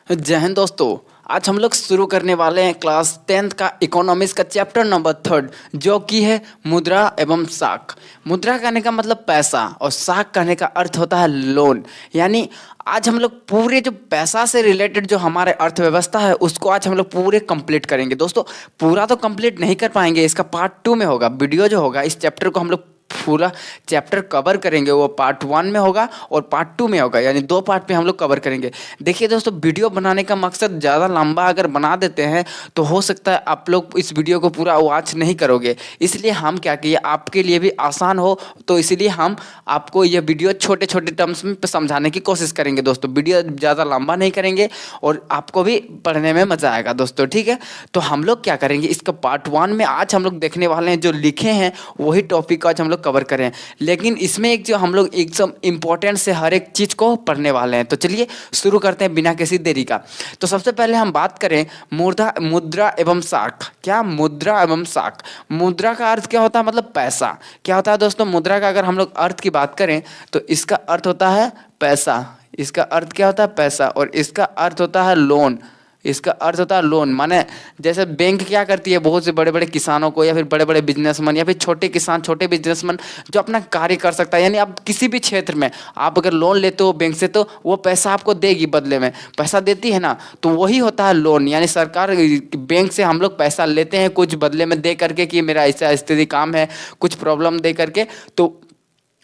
जय हिंद दोस्तों। आज हम लोग शुरू करने वाले हैं क्लास 10th का इकोनॉमिक्स का चैप्टर नंबर 3 जो कि है मुद्रा एवं साख। मुद्रा कहने का मतलब पैसा और साख कहने का अर्थ होता है लोन। यानी आज हम लोग पूरे जो पैसा से रिलेटेड जो हमारे अर्थव्यवस्था है उसको आज हम लोग पूरे कंप्लीट करेंगे। दोस्तों पूरा तो कंप्लीट नहीं कर पाएंगे, इसका पार्ट 2 में होगा। वीडियो जो होगा इस चैप्टर को हम लोग पूरा चैप्टर कवर करेंगे, वो पार्ट 1 में होगा और पार्ट 2 में होगा, यानी 2 पार्ट में हम लोग कवर करेंगे। देखिए दोस्तों, वीडियो बनाने का मकसद ज़्यादा लंबा अगर बना देते हैं तो हो सकता है आप लोग इस वीडियो को पूरा वॉच नहीं करोगे। इसलिए हम क्या किए, आपके लिए भी आसान हो तो इसलिए हम आपको ये वीडियो छोटे छोटे टर्म्स में समझाने की कोशिश करेंगे। दोस्तों वीडियो ज़्यादा लंबा नहीं करेंगे और आपको भी पढ़ने में मज़ा आएगा दोस्तों, ठीक है। तो हम लोग क्या करेंगे, इसका पार्ट 1 में आज हम लोग देखने वाले हैं, जो लिखे हैं वही टॉपिक आज हम लोग कवर करें। लेकिन इसमें एक जो हम लोग एकदम इम्पोर्टेंट से हर एक चीज़ को पढ़ने वाले हैं। तो चलिए शुरू करते हैं बिना किसी देरी का। तो सबसे पहले हम बात करें मुद्रा एवं साख। क्या मुद्रा एवं साख? मुद्रा का अर्थ क्या होता है, मतलब पैसा। क्या होता है दोस्तों, मुद्रा का अगर हम लोग अर्थ की बात करें तो इसका अर्थ होता है पैसा। इसका अर्थ क्या होता है, पैसा। और इसका अर्थ होता है लोन। इसका अर्थ होता है लोन। माने जैसे बैंक क्या करती है, बहुत से बड़े बड़े किसानों को या फिर बड़े बड़े बिजनेसमैन या फिर छोटे किसान छोटे बिजनेसमैन जो अपना कार्य कर सकता है, यानी आप किसी भी क्षेत्र में आप अगर लोन लेते हो बैंक से तो वो पैसा आपको देगी, बदले में पैसा देती है ना, तो वही होता है लोन। यानी सरकार बैंक से हम लोग पैसा लेते हैं कुछ बदले में दे करके कि मेरा ऐसा स्थिति काम है, कुछ प्रॉब्लम दे करके, तो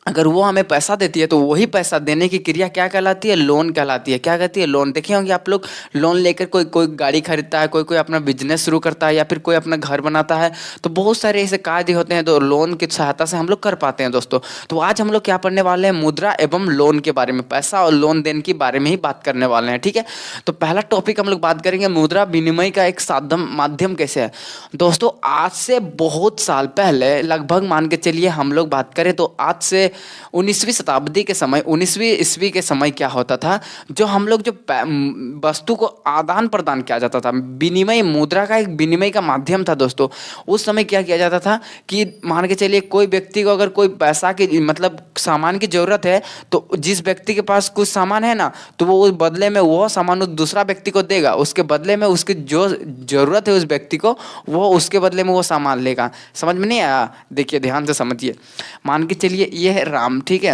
अगर वो हमें पैसा देती है तो वही पैसा देने की क्रिया क्या कहलाती है, लोन कहलाती है। क्या कहती है, लोन। देखे होंगे आप लोग, लोन लेकर कोई कोई गाड़ी खरीदता है, कोई कोई अपना बिजनेस शुरू करता है या फिर कोई अपना घर बनाता है, तो बहुत सारे ऐसे कार्य होते हैं तो लोन की सहायता से हम लोग कर पाते हैं दोस्तों। तो आज हम लोग क्या पढ़ने वाले हैं, मुद्रा एवं लोन के बारे में, पैसा और लोन देने के बारे में ही बात करने वाले हैं, ठीक है। तो पहला टॉपिक हम लोग बात करेंगे, मुद्रा विनिमय का एक साधन माध्यम कैसे है। दोस्तों आज से बहुत साल पहले, लगभग मान के चलिए हम लोग बात करें तो आज से 19वीं शताब्दी के समय, 19वीं ईस्वी के समय क्या होता था, जो हम लोग जो वस्तु को आदान प्रदान किया जाता था, विनिमय, मुद्रा का एक विनिमय का माध्यम था दोस्तों। उस समय क्या किया जाता था कि मान के चलिए कोई व्यक्ति को अगर कोई पैसा की मतलब सामान की जरूरत है तो जिस व्यक्ति के पास कुछ सामान है ना, तो वो उस बदले में वो सामान उस दूसरा व्यक्ति को देगा, उसके बदले में उसकी जो जरूरत है उस व्यक्ति को, वो उसके बदले में वो सामान लेगा। समझ में नहीं आया? देखिए ध्यान से समझिए। मान के चलिए ये है राम, ठीक है।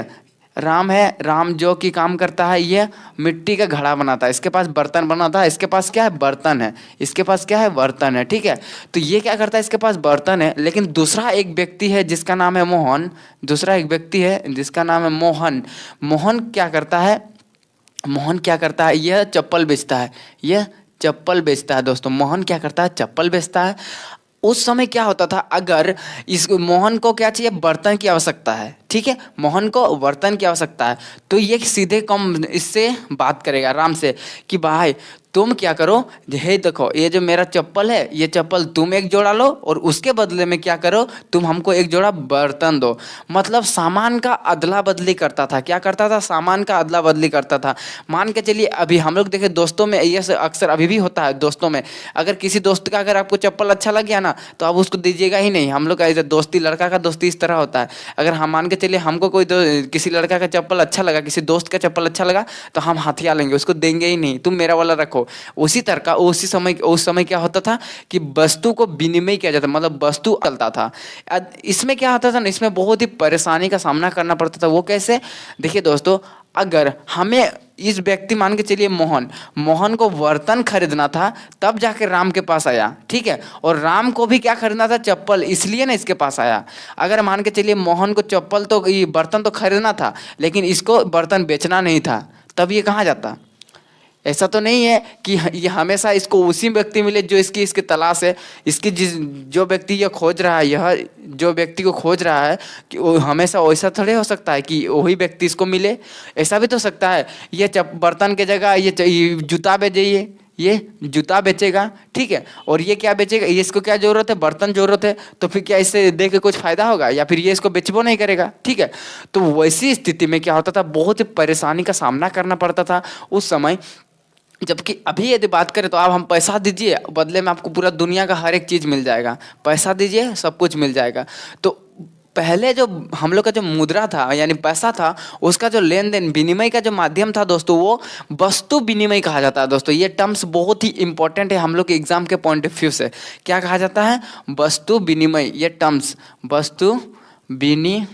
राम है, राम जो कि काम करता है, ये मिट्टी का घड़ा बनाता है, इसके पास बर्तन बनाता है, इसके पास क्या है, बर्तन है, इसके पास क्या है, बर्तन है, ठीक है। तो ये क्या करता है, इसके पास बर्तन है, लेकिन दूसरा एक व्यक्ति है जिसका नाम है मोहन, दूसरा एक व्यक्ति है जिसका नाम है मोहन। मोहन क्या करता है, मोहन क्या करता है, यह चप्पल बेचता है, यह चप्पल बेचता है दोस्तों। मोहन क्या करता है, चप्पल बेचता है। उस समय क्या होता था, अगर इस मोहन को क्या चाहिए, बर्तन की आवश्यकता है, ठीक है, मोहन को बर्तन की आवश्यकता है, तो ये सीधे कम इससे बात करेगा राम से कि भाई तुम क्या करो, हे देखो ये जो मेरा चप्पल है, ये चप्पल तुम एक जोड़ा लो और उसके बदले में क्या करो, तुम हमको एक जोड़ा बर्तन दो। मतलब सामान का अदला बदली करता था। क्या करता था, सामान का अदला बदली करता था। मान के चलिए अभी हम लोग देखें दोस्तों में, ये अक्सर अभी भी होता है दोस्तों में, अगर किसी दोस्त का अगर आपको चप्पल अच्छा लग गया ना तो आप उसको दीजिएगा ही नहीं। हम लोग का ऐसे दोस्ती, लड़का का दोस्ती इस तरह होता है, अगर हम मान के चलिए हमको कोई किसी लड़का का चप्पल अच्छा लगा, किसी दोस्त का चप्पल अच्छा लगा तो हम हथिया लेंगे, उसको देंगे ही नहीं, तुम मेरा वाला रखो। उसी तरह का उस समय क्या होता था कि वस्तु को विनिमय किया जाता, मतलब वस्तु चलता था। इसमें क्या होता था ना, इसमें बहुत ही परेशानी का सामना करना पड़ता था। वो कैसे, देखिए दोस्तों, अगर हमें इस व्यक्ति, मान के चलिए मोहन, मोहन को बर्तन खरीदना था तब जाके राम के पास आया, ठीक है, और राम को भी क्या खरीदना था, चप्पल, इसलिए ना इसके पास आया। अगर मान के चलिए मोहन को चप्पल तो ये बर्तन तो खरीदना था लेकिन इसको बर्तन बेचना नहीं था, तब ये कहाँ जाता। ऐसा तो नहीं है कि ये हमेशा इसको उसी व्यक्ति मिले जो इसकी इसकी तलाश है, इसकी जिस जो व्यक्ति ये खोज रहा है, यह जो व्यक्ति को खोज रहा है, कि वो हमेशा वैसा थोड़े हो सकता है कि वही व्यक्ति इसको मिले। ऐसा भी तो सकता है ये बर्तन के जगह ये जूता बेचिए, ये जूता बेचेगा, ठीक है, और ये क्या बेचेगा, ये इसको क्या जरूरत है, बर्तन जरूरत है, तो फिर क्या इससे दे के कुछ फायदा होगा, या फिर ये इसको बेचबो नहीं करेगा, ठीक है। तो वैसी स्थिति में क्या होता था, बहुत ही परेशानी का सामना करना पड़ता था उस समय। जबकि अभी यदि बात करें तो आप हम पैसा दीजिए, बदले में आपको पूरा दुनिया का हर एक चीज़ मिल जाएगा, पैसा दीजिए सब कुछ मिल जाएगा। तो पहले जो हम लोग का जो मुद्रा था यानी पैसा था, उसका जो लेन देन विनिमय का जो माध्यम था दोस्तों, वो वस्तु विनिमय कहा जाता है दोस्तों। ये टर्म्स बहुत ही इंपॉर्टेंट है हम लोग के एग्जाम के पॉइंट ऑफ व्यू से। क्या कहा जाता है? वस्तु विनिमय। ये टर्म्स विनि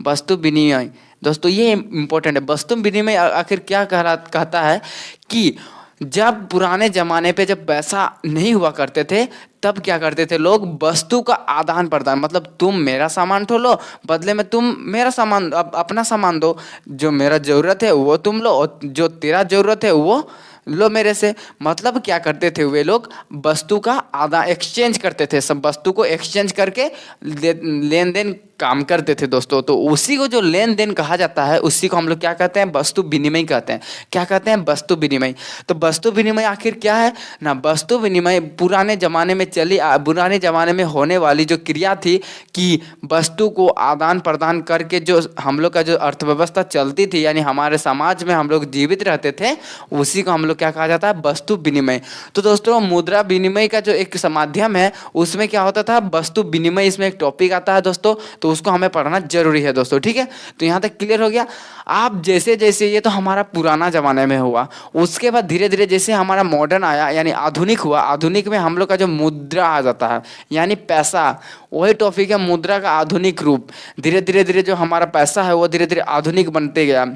वस्तु विनिमय दोस्तों, ये इंपॉर्टेंट है। वस्तु विनिमय आखिर क्या कहता है कि जब पुराने जमाने पे जब पैसा नहीं हुआ करते थे, तब क्या करते थे लोग? वस्तु का आदान प्रदान, मतलब तुम मेरा सामान तो लो, बदले में तुम मेरा सामान अपना सामान दो। जो मेरा जरूरत है वो तुम लो, और जो तेरा जरूरत है वो लो मेरे से। मतलब क्या करते थे वे लोग? वस्तु का आदान एक्सचेंज करते थे, सब वस्तु को एक्सचेंज करके लेन देन काम करते थे दोस्तों। तो उसी को जो लेन देन कहा जाता है, उसी को हम लोग क्या कहते हैं? वस्तु विनिमय कहते हैं। क्या कहते हैं? वस्तु विनिमय। तो वस्तु विनिमय आखिर क्या है ना? वस्तु विनिमय पुराने जमाने में पुराने जमाने में होने वाली जो क्रिया थी कि वस्तु को आदान प्रदान करके जो हम लोग का जो अर्थव्यवस्था चलती थी, यानी हमारे समाज में हम लोग जीवित रहते थे, उसी को हम लोग क्या कहा जाता है? वस्तु विनिमय। तो दोस्तों मुद्रा विनिमय का जो एक माध्यम है, उसमें क्या होता था? वस्तु विनिमय, इसमें एक टॉपिक आता है दोस्तों, तो उसको हमें पढ़ना जरूरी है दोस्तों। ठीक है, तो यहाँ तक क्लियर हो गया। आप जैसे जैसे, ये तो हमारा पुराना जमाने में हुआ, उसके बाद धीरे धीरे जैसे हमारा मॉडर्न आया यानी आधुनिक हुआ, आधुनिक में हम लोग का जो मुद्रा आ जाता है यानी पैसा, वही टॉपिक है मुद्रा का आधुनिक रूप। धीरे धीरे धीरे जो हमारा पैसा है वो धीरे धीरे आधुनिक बनते गया।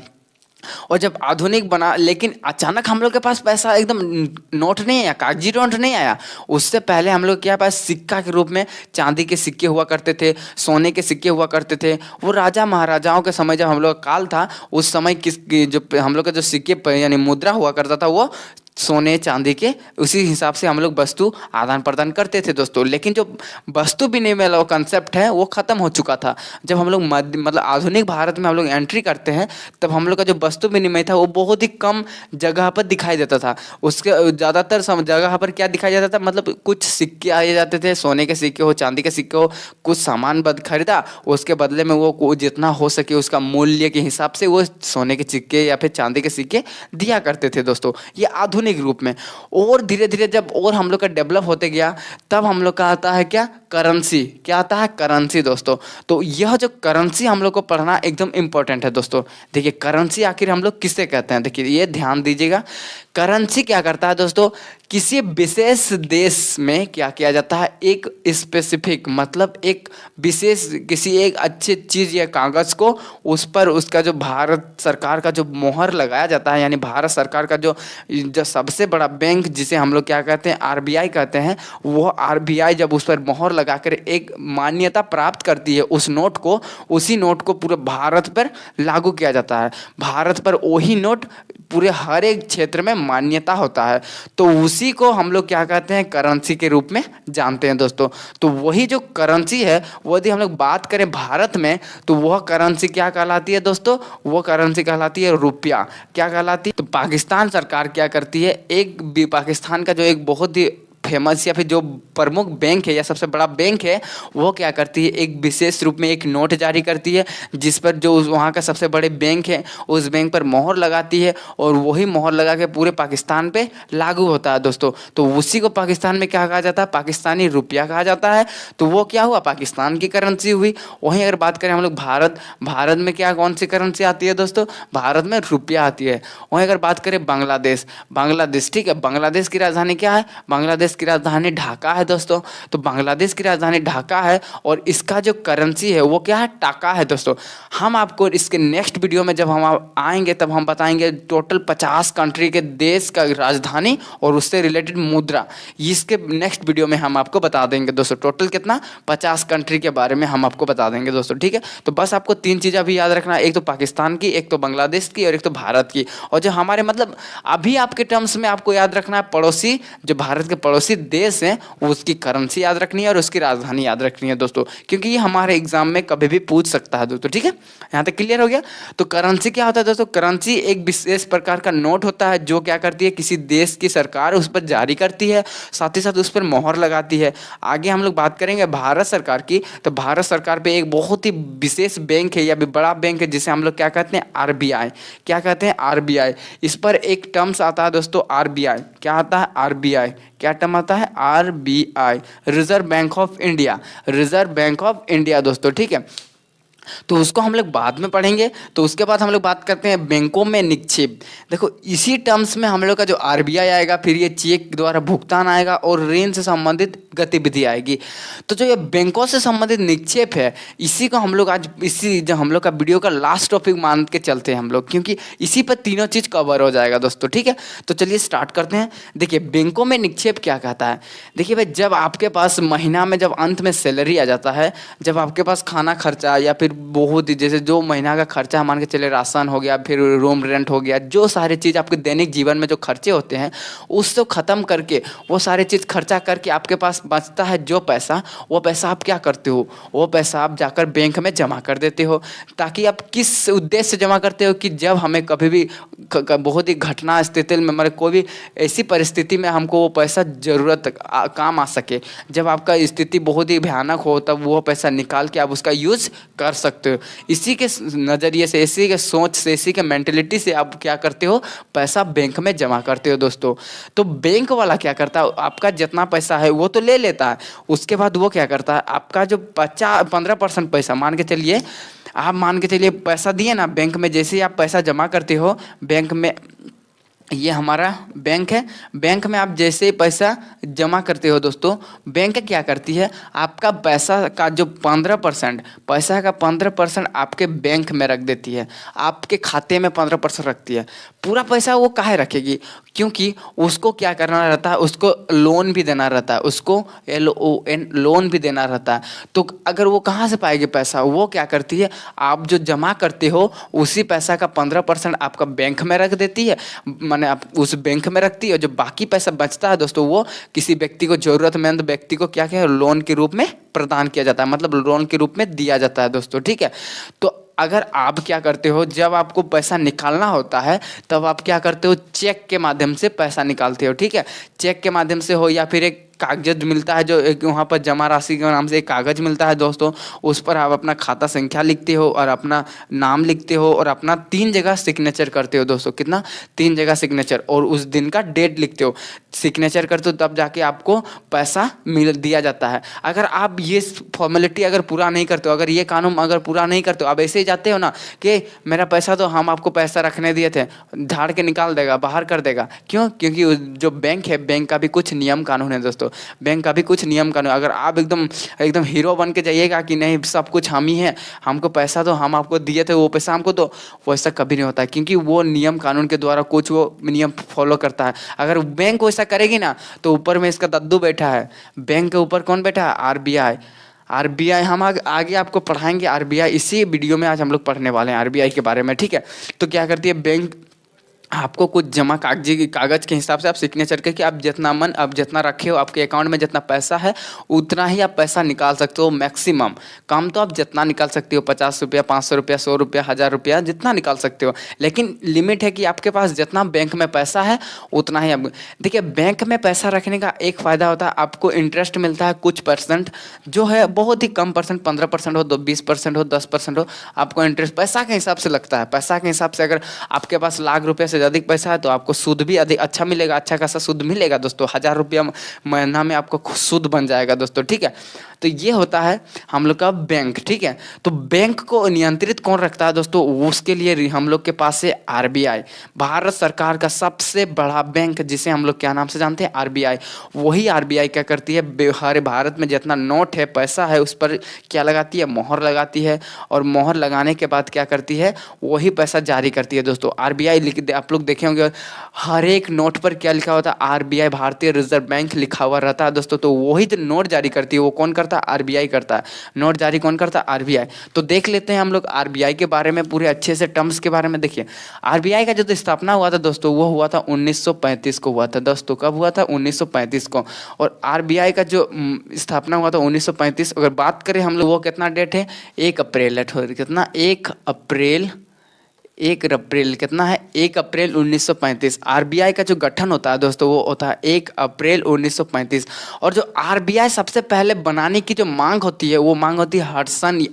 और जब आधुनिक बना, लेकिन अचानक हम लोग के पास पैसा एकदम नोट नहीं आया, कागजी नोट नहीं आया। उससे पहले हम लोग के पास सिक्का के रूप में चांदी के सिक्के हुआ करते थे, सोने के सिक्के हुआ करते थे। वो राजा महाराजाओं के समय जब हम लोग का काल था, उस समय जो हम लोग का जो सिक्के यानी मुद्रा हुआ करता था, वो सोने चांदी के, उसी हिसाब से हम लोग वस्तु आदान प्रदान करते थे दोस्तों। लेकिन जो वस्तु विनिमय वाला कंसेप्ट है वो खत्म हो चुका था। जब हम लोग मतलब आधुनिक भारत में हम लोग एंट्री करते हैं, तब हम लोग का जो वस्तु विनिमय था वो बहुत ही कम जगह पर दिखाई देता था। उसके ज़्यादातर जगह पर क्या दिखाई जाता था? मतलब कुछ सिक्के आए जाते थे, सोने के सिक्के हो, चांदी के सिक्के हो, कुछ सामान खरीदा, उसके बदले में वो जितना हो सके उसका मूल्य के हिसाब से वो सोने के सिक्के या फिर चांदी के सिक्के दिया करते थे दोस्तों। ये आधुनिक रूप में। और धीरे धीरे जब और हम लोग का डेवलप होते गया, तब हम लोग का आता है क्या? करेंसी। क्या आता है? करेंसी दोस्तों। तो यह जो करेंसी हम लोग को पढ़ना एकदम इंपॉर्टेंट है दोस्तों। देखिए करेंसी आखिर हम लोग किसे कहते हैं? देखिए ये ध्यान दीजिएगा, करेंसी क्या करता है दोस्तों? किसी विशेष देश में क्या किया जाता है? एक स्पेसिफिक, मतलब एक विशेष किसी एक अच्छी चीज़ या कागज़ को, उस पर उसका जो भारत सरकार का जो मोहर लगाया जाता है, यानी भारत सरकार का जो सबसे बड़ा बैंक जिसे हम लोग क्या कहते हैं? आरबीआई कहते हैं। वो आरबीआई जब उस पर मोहर लगाकर एक मान्यता प्राप्त करती है उस नोट को, उसी नोट को पूरे भारत पर लागू किया जाता है। भारत पर वही नोट पूरे हर एक क्षेत्र में मान्यता होता है। तो उसी को हम लोग क्या कहते हैं? करेंसी के रूप में जानते हैं दोस्तों। तो वही जो करेंसी है, वो यदि हम लोग बात करें भारत में, तो वह करेंसी क्या कहलाती है दोस्तों? वो करेंसी कहलाती है रुपया। क्या कहलाती है? तो पाकिस्तान सरकार क्या करती है? पाकिस्तान का जो एक बहुत ही फेमस या फिर जो प्रमुख बैंक है या सबसे बड़ा बैंक है, वो क्या करती है? एक विशेष रूप में एक नोट जारी करती है, जिस पर जो वहाँ का सबसे बड़े बैंक है उस बैंक पर मोहर लगाती है, और वही मोहर लगा के पूरे पाकिस्तान पे लागू होता है दोस्तों। तो उसी को पाकिस्तान में क्या कहा जाता है? पाकिस्तानी रुपया कहा जाता है। तो वो क्या हुआ? पाकिस्तान की करेंसी हुई। वहीं अगर बात करें हम लोग भारत में क्या कौन सी करेंसी आती है दोस्तों? भारत में रुपया आती है। वहीं अगर बात करें बांग्लादेश, ठीक है, बांग्लादेश की राजधानी क्या है? बांग्लादेश की राजधानी ढाका है दोस्तों। तो बांग्लादेश की राजधानी ढाका है, और इसका जो करेंसी है वो क्या है? टाका है दोस्तों। हम आपको इसके नेक्स्ट वीडियो में जब हम आएंगे, तब हम बताएंगे टोटल 50 कंट्री के देश का राजधानी और उससे रिलेटेड मुद्रा। इसके नेक्स्ट वीडियो में हम आपको बता देंगे दोस्तों, टोटल कितना 50 कंट्री के बारे में हम आपको बता देंगे दोस्तों। ठीक है, तो बस आपको 3 चीज़ें अभी याद रखना है, एक तो पाकिस्तान की, एक तो बांग्लादेश की, और एक तो भारत की। और जो हमारे मतलब अभी आपके टर्म्स में आपको याद रखना है, पड़ोसी, जो भारत के पड़ोसी देश हैं, उसकी करेंसी याद रखनी है और उसकी राजधानी याद रखनी है दोस्तों, क्योंकि ये हमारे एग्जाम में कभी भी पूछ सकता है दोस्तों। ठीक है, यहाँ तक क्लियर हो गया। तो करेंसी क्या होता है दोस्तों? करेंसी एक विशेष प्रकार का नोट होता है, जो क्या करती है? किसी देश की सरकार उस पर जारी करती है, साथ ही साथ उस पर मोहर लगाती है। आगे हम लोग बात करेंगे भारत सरकार की। तो भारत सरकार पे एक बहुत ही विशेष बैंक है या बड़ा बैंक है, जिसे हम लोग क्या कहते हैं? आरबीआई। क्या कहते हैं? आरबीआई। इस पर एक टर्म्स आता है दोस्तों, आरबीआई। क्या आता है? आरबीआई। क्या टर्म होता है? RBI, reserve bank of India, reserve bank of India दोस्तों, ठीक है। तो उसको हम लोग बाद में पढ़ेंगे। तो उसके बाद हम लोग बात करते हैं बैंकों में निक्षेप। देखो इसी टर्म्स में हम लोग का जो RBI आएगा, फिर ये चेक द्वारा भुगतान आएगा और ऋण से संबंधित गतिविधि आएगी। तो जो ये बैंकों से संबंधित निक्षेप है, इसी को हम लोग आज इसी जो हम लोग का वीडियो का लास्ट टॉपिक मान के चलते हैं हम लोग, क्योंकि इसी पर तीनों चीज़ कवर हो जाएगा दोस्तों, ठीक है। तो चलिए स्टार्ट करते हैं। देखिए बैंकों में निक्षेप क्या कहता है। देखिए भाई, जब आपके पास महीना में जब अंत में सैलरी आ जाता है, जब आपके पास खाना खर्चा या फिर बहुत ही जैसे जो महीना का खर्चा मान के चले, राशन हो गया, फिर रूम रेंट हो गया, जो सारी चीज़ आपके दैनिक जीवन में जो खर्चे होते हैं उसको ख़त्म करके, वो सारी चीज़ खर्चा करके आपके पास बचता है जो पैसा, वो पैसा आप क्या करते हो, वो पैसा आप जाकर बैंक में जमा कर देते हो। ताकि आप किस उद्देश्य से जमा करते हो कि जब हमें कभी भी बहुत ही घटना स्थिति में, मतलब कोई भी ऐसी परिस्थिति में हमको वो पैसा ज़रूरत काम आ सके। जब आपका स्थिति बहुत ही भयानक हो तब वो पैसा निकाल के आप उसका यूज़ कर सकते हो। इसी के नज़रिए से, इसी के सोच से, इसी के मेंटेलिटी से आप क्या करते हो, पैसा बैंक में जमा करते हो दोस्तों। तो बैंक वाला क्या करता है, आपका जितना पैसा है वो तो ले लेता है, उसके बाद वो क्या करता है, आपका जो 15% पैसा मान के चलिए, आप मान के चलिए पैसा दिए ना बैंक में, जैसे ही आप पैसा जमा करते हो बैंक में, ये हमारा बैंक है, बैंक में आप जैसे ही पैसा जमा करते हो दोस्तों, बैंक क्या करती है, आपका पैसा का जो 15%, पैसा का 15% आपके बैंक में रख देती है, आपके खाते में 15% रखती है। पूरा पैसा वो काहे रखेगी, क्योंकि उसको क्या करना रहता है, उसको लोन भी देना रहता है, उसको LON लोन भी देना रहता है। तो अगर वो कहाँ से पाएगी पैसा, वो क्या करती है, आप जो जमा करते हो उसी पैसा का 15% आपका बैंक में रख देती है, माने आप उस बैंक में रखती है। जो बाकी पैसा बचता है दोस्तों, वो किसी व्यक्ति को, जरूरतमंद व्यक्ति को क्या क्या लोन के रूप में प्रदान किया जाता है, मतलब लोन के रूप में दिया जाता है दोस्तों, ठीक है। तो अगर आप क्या करते हो, जब आपको पैसा निकालना होता है तब आप क्या करते हो, चेक के माध्यम से पैसा निकालते हो, ठीक है। चेक के माध्यम से हो, या फिर एक कागज मिलता है, जो एक वहाँ पर जमा राशि के नाम से एक कागज मिलता है दोस्तों, उस पर आप अपना खाता संख्या लिखते हो और अपना नाम लिखते हो और अपना 3 जगह सिग्नेचर करते हो दोस्तों। कितना? 3 जगह सिग्नेचर, और उस दिन का डेट लिखते हो, सिग्नेचर करते हो, तब जाके आपको पैसा मिल दिया जाता है। अगर आप ये फॉर्मेलिटी अगर पूरा नहीं करते हो, अगर ये कानून अगर पूरा नहीं करते हो, आप ऐसे ही जाते हो ना कि मेरा पैसा तो हम आपको पैसा रखने दिए थे, झाड़ के निकाल देगा, बाहर कर देगा। क्यों? क्योंकि जो बैंक है, बैंक का भी कुछ नियम कानून है दोस्तों, बैंक का भी कुछ नियम कानून। अगर आप एकदम एकदम हीरो बन के जाइएगा कि नहीं सब कुछ हम ही हैं, हमको पैसा तो हम आपको दिए थे, वो पैसा हमको दो, वैसा कभी नहीं होता है, क्योंकि वो नियम कानून के द्वारा कुछ वो नियम फॉलो करता है। अगर बैंक वैसा करेगी ना, तो ऊपर में इसका दद्दू बैठा है, बैंक के ऊपर कौन बैठा है, RBI। हम आगे आपको पढ़ाएंगे RBI, इसी वीडियो में आज हम लोग पढ़ने वाले हैं RBI के बारे में, ठीक है। तो क्या करती है बैंक, आपको कुछ जमा कागज के हिसाब से आप सिग्नेचर करके आप जितना मन, आप जितना रखे हो, आपके अकाउंट में जितना पैसा है उतना ही आप पैसा निकाल सकते हो मैक्सिमम। कम तो आप जितना निकाल सकते हो, 50 रुपया, 500 रुपया, 100 रुपया, 1000 रुपया, जितना निकाल सकते हो, लेकिन लिमिट है कि आपके पास जितना बैंक में पैसा है उतना ही आप। देखिए बैंक में पैसा रखने का एक फ़ायदा होता है, आपको इंटरेस्ट मिलता है कुछ परसेंट, जो है बहुत ही कम परसेंट, 15% हो, 20% हो, 10% हो, आपको इंटरेस्ट पैसा के हिसाब से लगता है। पैसा के हिसाब से अगर आपके पास लाख रुपये से अधिक पैसा है तो आपको सूद भी अधिक अच्छा मिलेगा, अच्छा खासा सूद मिलेगा दोस्तों। 1000 रुपया महीना में आपको सूद बन जाएगा दोस्तों, ठीक है। तो ये होता है हम लोग का बैंक, ठीक है। तो बैंक को नियंत्रित कौन रखता है दोस्तों, उसके लिए हम लोग के पास है RBI, भारत सरकार का सबसे बड़ा बैंक, जिसे हम लोग क्या नाम से जानते हैं, RBI। वही RBI क्या करती है, हमारे भारत में जितना नोट है, पैसा है, उस पर क्या लगाती है, मोहर लगाती है, और मोहर लगाने के बाद क्या करती है, वही पैसा जारी करती है दोस्तों। RBI लिख दे, आप लोग देखे होंगे हर एक नोट पर क्या लिखा होता है, RBI, भारतीय रिजर्व बैंक लिखा हुआ रहता है दोस्तों। तो वही जो नोट जारी करती है वो कौन करता है, RBI करता है। नोट जारी कौन करता है, RBI। तो देख लेते हैं हम लोग RBI के बारे में पूरे अच्छे से, टर्म्स के बारे में। देखिए RBI का जो स्थापना हुआ था दोस्तों, वो हुआ था 1935 को हुआ था दोस्तों। कब हुआ था, 1935 को। और RBI का जो स्थापना हुआ था 1935, अगर बात करें हम लोग, वो कितना डेट है, 1 अप्रैल है, कितना, 1 अप्रैल कितना है, 1 अप्रैल 1935। RBI का जो गठन होता है दोस्तों, वो होता है 1 अप्रैल 1935। और जो RBI सबसे पहले बनाने की जो मांग होती है, वो मांग होती है हडसन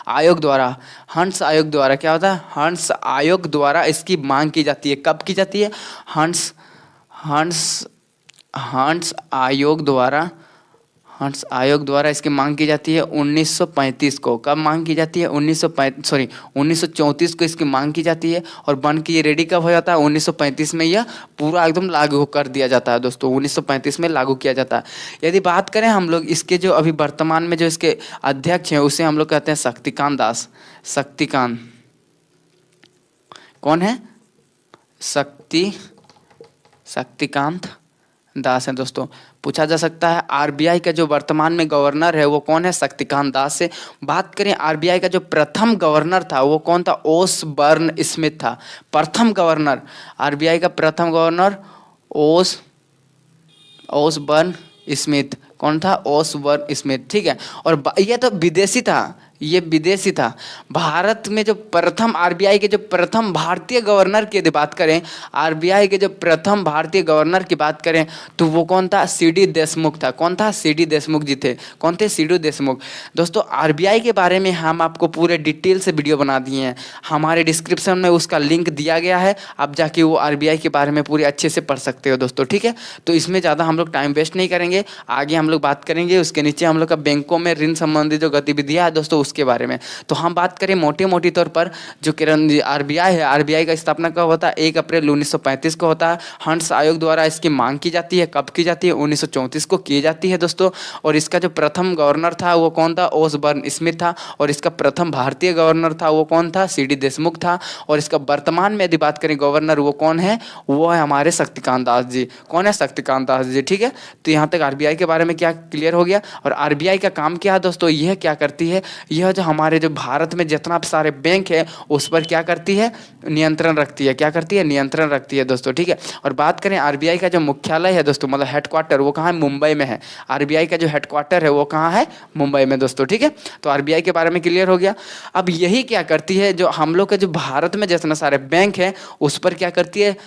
आयोग द्वारा, हंस आयोग द्वारा। क्या होता है, हंस आयोग द्वारा इसकी मांग की जाती है। कब की जाती है, हंस हंस आयोग द्वारा हंस आयोग द्वारा इसकी मांग की जाती है 1935 को। कब मांग की जाती है? 1934 को इसकी मांग की जाती है। और बन के ये रेडी कब हो जाता है? 1935 में यह पूरा एकदम लागू कर दिया जाता है दोस्तों। 1935 में लागू किया जाता है। यदि बात करें हम लोग इसके जो अभी वर्तमान में जो इसके अध्यक्ष हैं उसे हम लोग कहते हैं शक्तिकांत दास। शक्तिकांत कौन है? शक्तिकांत दास है दोस्तों। पूछा जा सकता है आरबीआई का जो वर्तमान में गवर्नर है वो कौन है? शक्तिकांत दास से। बात करें आरबीआई का जो प्रथम गवर्नर था वो कौन था? ओसबर्न स्मिथ था। प्रथम गवर्नर, आरबीआई का प्रथम गवर्नर ओसबर्न स्मिथ। कौन था? ओसबर्न स्मिथ। ठीक है। और यह तो विदेशी था, ये विदेशी था। भारत में जो प्रथम आरबीआई के जो प्रथम भारतीय गवर्नर की यदि बात करें, आरबीआई के जो प्रथम भारतीय गवर्नर की बात करें तो वो कौन था? सीडी देशमुख था। कौन था? सीडी देशमुख जी थे। कौन थे? सीडी देशमुख। दोस्तों आरबीआई के बारे में हम आपको पूरे डिटेल से वीडियो बना दिए हैं, हमारे डिस्क्रिप्शन में उसका लिंक दिया गया है। आप जाके वो आरबीआई के बारे में पूरे अच्छे से पढ़ सकते हो दोस्तों। ठीक है। तो इसमें ज़्यादा हम लोग टाइम वेस्ट नहीं करेंगे, आगे हम लोग बात करेंगे उसके नीचे हम लोग का बैंकों में ऋण संबंधी जो गतिविधियाँ है दोस्तों उसके बारे में। तो हम बात करें मोटे मोटी तौर पर जो आरबीआई है, आरबीआई का स्थापना कब होता है? 1 अप्रैल 1935 को होता है। हंस आयोग द्वारा इसकी मांग की जाती है। कब की जाती है? 1934 को की जाती है दोस्तों। और इसका जो प्रथम गवर्नर था वो कौन था? ओसबर्न स्मिथ था। और इसका प्रथम भारतीय गवर्नर था वो कौन था? सीडी देशमुख था। और इसका वर्तमान में यदि बात करें गवर्नर वो कौन है? वो है हमारे शक्तिकांत दास जी। कौन है? शक्तिकांत दास जी। ठीक है। तो यहाँ तक आरबीआई के बारे में क्या क्लियर हो गया। और आरबीआई का काम क्या है दोस्तों? यह क्या करती है? यह जो हमारे जो भारत में जितना सारे बैंक है उस पर क्या करती है? नियंत्रण रखती है। क्या करती है? नियंत्रण रखती है दोस्तों। ठीक है। और बात करें आरबीआई का जो मुख्यालय है दोस्तों, मतलब हेडक्वार्टर, वो कहाँ है? मुंबई में है। आरबीआई का जो हेडक्वार्टर है वो कहाँ है? मुंबई में दोस्तों। ठीक है। तो आरबीआई के बारे में क्लियर हो गया। अब यही क्या करती है, जो हम लोग का जो भारत में जितना सारे बैंक है उस पर क्या करती है?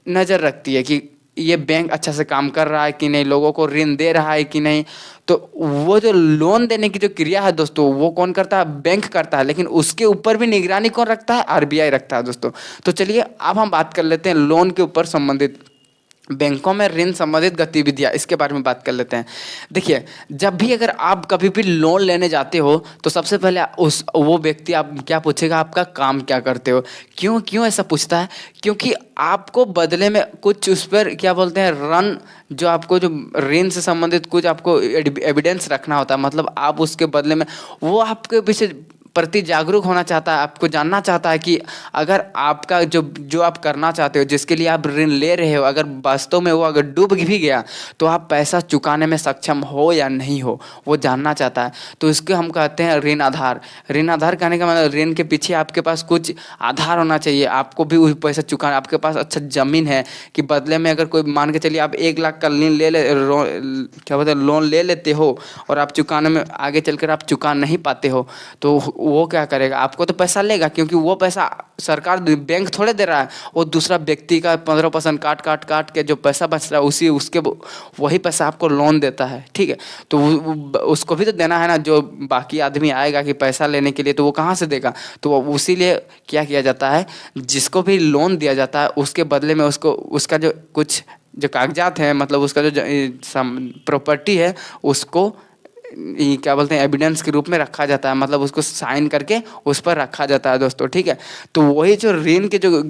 नज़र रखती है कि ये बैंक अच्छा से काम कर रहा है कि नहीं, लोगों को ऋण दे रहा है कि नहीं। तो वो जो लोन देने की जो क्रिया है दोस्तों वो कौन करता है? बैंक करता है। लेकिन उसके ऊपर भी निगरानी कौन रखता है? आरबीआई रखता है दोस्तों। तो चलिए अब हम बात कर लेते हैं लोन के ऊपर संबंधित, बैंकों में ऋण संबंधित गतिविधियां, इसके बारे में बात कर लेते हैं। देखिए, जब भी अगर आप कभी भी लोन लेने जाते हो तो सबसे पहले उस वो व्यक्ति आप क्या पूछेगा? आपका काम क्या करते हो? क्यों क्यों ऐसा पूछता है? क्योंकि आपको बदले में कुछ उस पर क्या बोलते हैं, जो आपको जो ऋण से संबंधित कुछ आपको एविडेंस रखना होता है। मतलब आप उसके बदले में, वो आपके पीछे प्रति जागरूक होना चाहता है, आपको जानना चाहता है कि अगर आपका जो आप करना चाहते हो, जिसके लिए आप ऋण ले रहे हो, अगर वास्तव में वो अगर डूब भी गया तो आप पैसा चुकाने में सक्षम हो या नहीं हो, वो जानना चाहता है। तो इसको हम कहते हैं ऋण आधार। ऋण आधार कहने का मतलब ऋण के पीछे आपके पास कुछ आधार होना चाहिए, आपको भी वही पैसा चुकाना। आपके पास अच्छा ज़मीन है कि बदले में अगर कोई मान के चलिए आप 1 लाख का ऋण क्या बोलते हैं लोन ले लेते हो और आप चुकाने में आगे चलकर आप चुका नहीं पाते हो, तो वो क्या करेगा? आपको तो पैसा लेगा, क्योंकि वो पैसा सरकार बैंक थोड़े दे रहा है, वो दूसरा व्यक्ति का 15% काट के जो पैसा बच रहा है उसके वही पैसा आपको लोन देता है। ठीक है। तो उसको भी तो देना है ना, जो बाकी आदमी आएगा कि पैसा लेने के लिए, तो वो कहाँ से देगा? तो उसी लिए क्या किया जाता है, जिसको भी लोन दिया जाता है उसके बदले में उसको उसका जो कुछ जो कागजात हैं, मतलब उसका जो प्रॉपर्टी है उसको क्या बोलते हैं एविडेंस के रूप में रखा जाता है। मतलब उसको साइन करके उस पर रखा जाता है दोस्तों। ठीक है। तो वही जो ऋण के जो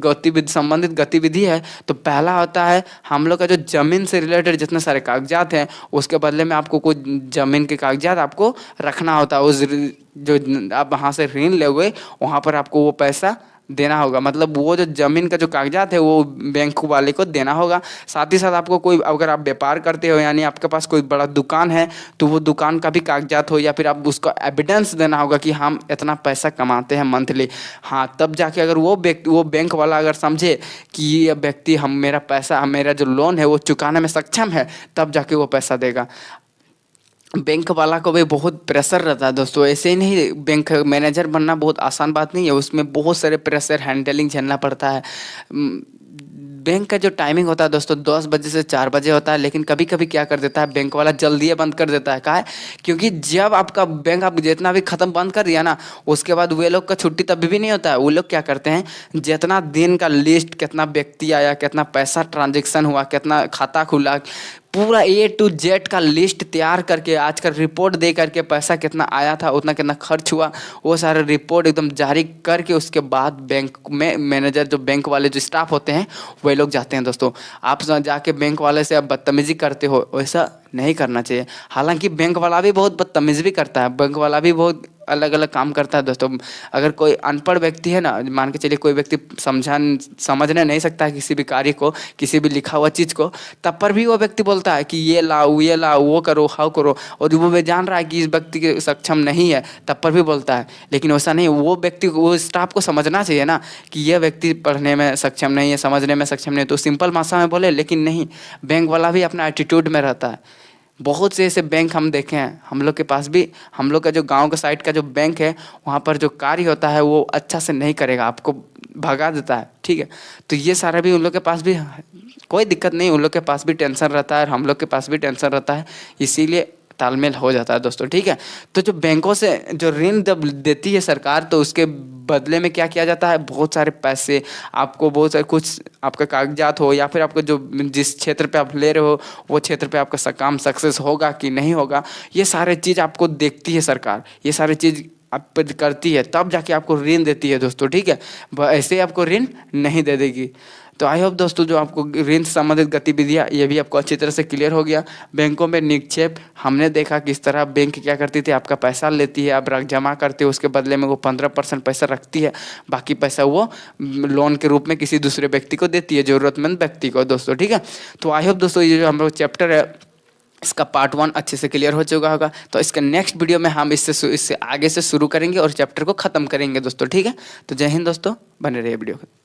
संबंधित गतिविधि है, तो पहला होता है हम लोग का जो जमीन से रिलेटेड जितने सारे कागजात हैं उसके बदले में आपको कुछ जमीन के कागजात आपको रखना होता है। उस जो आप वहाँ से ऋण लोगे वहाँ पर आपको वो पैसा देना होगा। मतलब वो जो ज़मीन का जो कागजात है वो बैंक वाले को देना होगा। साथ ही साथ आपको कोई, अगर आप व्यापार करते हो यानी आपके पास कोई बड़ा दुकान है तो वो दुकान का भी कागजात हो, या फिर आप उसको एविडेंस देना होगा कि हम इतना पैसा कमाते हैं मंथली। हाँ, तब जाके अगर वो बैंक वाला अगर समझे कि ये व्यक्ति मेरा जो लोन है वो चुकाने में सक्षम है, तब जाके वो पैसा देगा। बैंक वाला को भी बहुत प्रेशर रहता है दोस्तों। ऐसे ही नहीं, बैंक मैनेजर बनना बहुत आसान बात नहीं है, उसमें बहुत सारे प्रेशर हैंडलिंग झेलना पड़ता है। बैंक का जो टाइमिंग होता है दोस्तों 10 बजे से 4 बजे होता है, लेकिन कभी कभी क्या कर देता है बैंक वाला जल्दी ही बंद कर देता है। क्या है, क्योंकि जब आपका बैंक आप जितना भी खत्म बंद कर दिया ना, उसके बाद वे लोग का छुट्टी तभी भी नहीं होता है। वो लोग क्या करते हैं, जितना दिन का लिस्ट, कितना व्यक्ति आया, कितना पैसा ट्रांजेक्शन हुआ, कितना खाता खुला, पूरा A to Z का लिस्ट तैयार करके आज का रिपोर्ट दे करके पैसा कितना आया था, उतना कितना खर्च हुआ, वो सारे रिपोर्ट एकदम जारी करके उसके बाद बैंक में मैनेजर, जो बैंक वाले जो स्टाफ होते हैं, वही लोग जाते हैं। दोस्तों आप जाके बैंक वाले से आप बदतमीजी करते हो, वैसा नहीं करना चाहिए। हालांकि बैंक वाला भी बहुत बदतमीजी भी करता है, बैंक वाला भी बहुत अलग अलग काम करता है। दोस्तों अगर कोई अनपढ़ व्यक्ति है ना, मान के चलिए कोई व्यक्ति समझने नहीं सकता है किसी भी कार्य को, किसी भी लिखा हुआ चीज़ को, तब पर भी वो व्यक्ति बोलता है कि ये लाओ वो करो हाउ करो, और वो जान रहा है कि इस व्यक्ति के सक्षम नहीं है, तब पर भी बोलता है। लेकिन वैसा नहीं, वो व्यक्ति वो स्टाफ को समझना चाहिए ना कि ये व्यक्ति पढ़ने में सक्षम नहीं है, समझने में सक्षम नहीं है, तो सिंपल भाषा में बोले। लेकिन नहीं, बैंक वाला भी अपना एटीट्यूड में रहता है। बहुत से ऐसे बैंक हम देखे हैं, हम लोग के पास भी, हम लोग का जो गांव का साइड का जो बैंक है, वहाँ पर जो कार्य होता है वो अच्छा से नहीं करेगा, आपको भगा देता है। ठीक है, तो ये सारा भी उन लोग के पास भी कोई दिक्कत नहीं, उन लोग के पास भी टेंशन रहता है और हम लोग के पास भी टेंशन रहता है, इसीलिए तालमेल हो जाता है दोस्तों। ठीक है, तो जो बैंकों से जो ऋण जब देती है सरकार, तो उसके बदले में क्या किया जाता है, बहुत सारे पैसे आपको, बहुत सारे कुछ आपका कागजात हो, या फिर आपको जो जिस क्षेत्र पे आप ले रहे हो वो क्षेत्र पे आपका काम सक्सेस होगा कि नहीं होगा, ये सारे चीज़ आपको देखती है सरकार, ये सारी चीज़ आप पे करती है, तब जाके आपको ऋण देती है दोस्तों। ठीक है, ऐसे आपको ऋण नहीं दे देगी। तो आई होप दोस्तों जो आपको ऋण से संबंधित गतिविधियाँ ये भी आपको अच्छी तरह से क्लियर हो गया। बैंकों में निक्षेप हमने देखा किस तरह बैंक क्या करती थी, आपका पैसा लेती है, आप जमा करते हो, उसके बदले में वो 15% पैसा रखती है, बाकी पैसा वो लोन के रूप में किसी दूसरे व्यक्ति को देती है, ज़रूरतमंद व्यक्ति को दोस्तों। ठीक है, तो आई होप दोस्तों ये जो हम लोग चैप्टर है इसका पार्ट 1 अच्छे से क्लियर हो चुका होगा। तो इसका नेक्स्ट वीडियो में हम इससे आगे से शुरू करेंगे और चैप्टर को ख़त्म करेंगे दोस्तों। ठीक है, तो जय हिंद दोस्तों, बने रहिए वीडियो को।